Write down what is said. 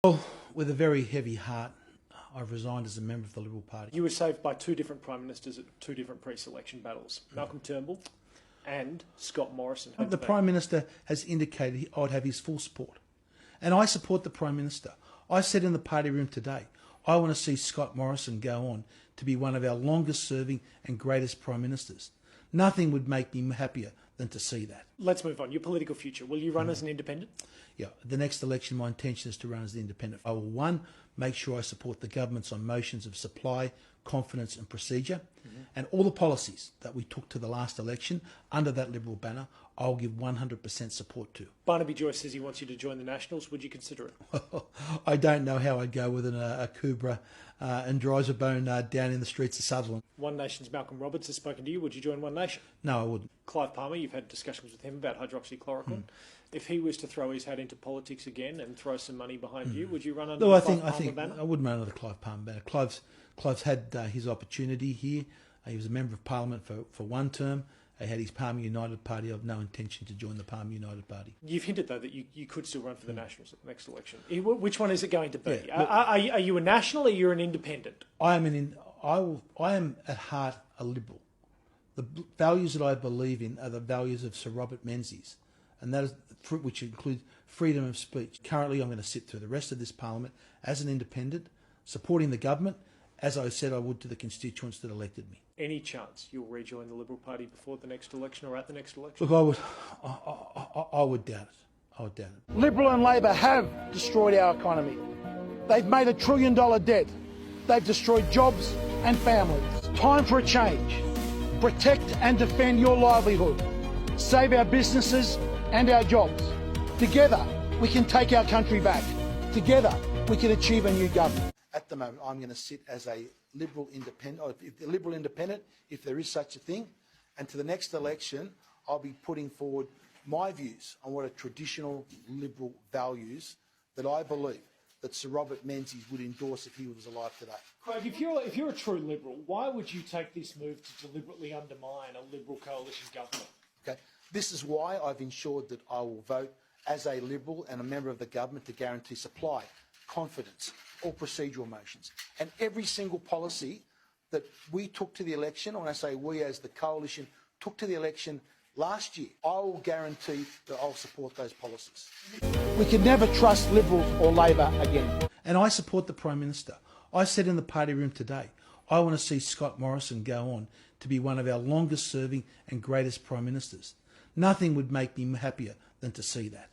Well, with a very heavy heart, I've resigned as a member of the Liberal Party. You were saved by two different Prime Ministers at two different pre-selection battles, Malcolm Turnbull and Scott Morrison. The Prime Minister has indicated I'd have his full support. And I support the Prime Minister. I said in the party room today, I want to see Scott Morrison go on to be one of our longest serving and greatest Prime Ministers. Nothing would make me happier than to see that. Let's move on. Your political future. Will you run as an independent? Yeah, the next election, my intention is to run as an independent. I will, one, make sure I support the governments on motions of supply, confidence and procedure. And all the policies that we took to the last election under that Liberal banner, I'll give 100% support to. Barnaby Joyce says he wants you to join the Nationals. Would you consider it? I don't know how I'd go with a Cobra and Dryzerbone down in the streets of Sutherland. One Nation's Malcolm Roberts has spoken to you. Would you join One Nation? No, I wouldn't. Clive Palmer, you've had discussions with him about hydroxychloroquine. If he was to throw his hat into politics again and throw some money behind you, would you run under the Clive Palmer banner? I wouldn't run under the Clive Palmer banner. Clive's had his opportunity here. He was a Member of Parliament for one term. He had his Palmer United Party. I have no intention to join the Palmer United Party. You've hinted, though, that you could still run for the Nationals at the next election. Which one is it going to be? Yeah, look, are you a National or you're an independent? I am at heart a Liberal. The values that I believe in are the values of Sir Robert Menzies, and that is which includes freedom of speech. Currently, I'm going to sit through the rest of this Parliament as an independent, supporting the government, as I said I would to the constituents that elected me. Any chance you'll rejoin the Liberal Party before the next election or at the next election? Look, I would doubt it. I would doubt it. Liberal and Labor have destroyed our economy. They've made $1 trillion debt. They've destroyed jobs and families. Time for a change. Protect and defend your livelihood. Save our businesses and our jobs. Together, we can take our country back. Together, we can achieve a new government. At the moment, I'm going to sit as a Liberal independent, or Liberal independent, if there is such a thing. And to the next election, I'll be putting forward my views on what are traditional Liberal values that I believe that Sir Robert Menzies would endorse if he was alive today. Craig, if you're a true Liberal, why would you take this move to deliberately undermine a Liberal coalition government? Okay, this is why I've ensured that I will vote as a Liberal and a member of the government to guarantee supply, confidence, all procedural motions. And every single policy that we took to the election, when I say we as the coalition took to the election last year, I will guarantee that I'll support those policies. We can never trust Liberals or Labor again. And I support the Prime Minister. I said in the party room today, I want to see Scott Morrison go on to be one of our longest serving and greatest Prime Ministers. Nothing would make me happier than to see that.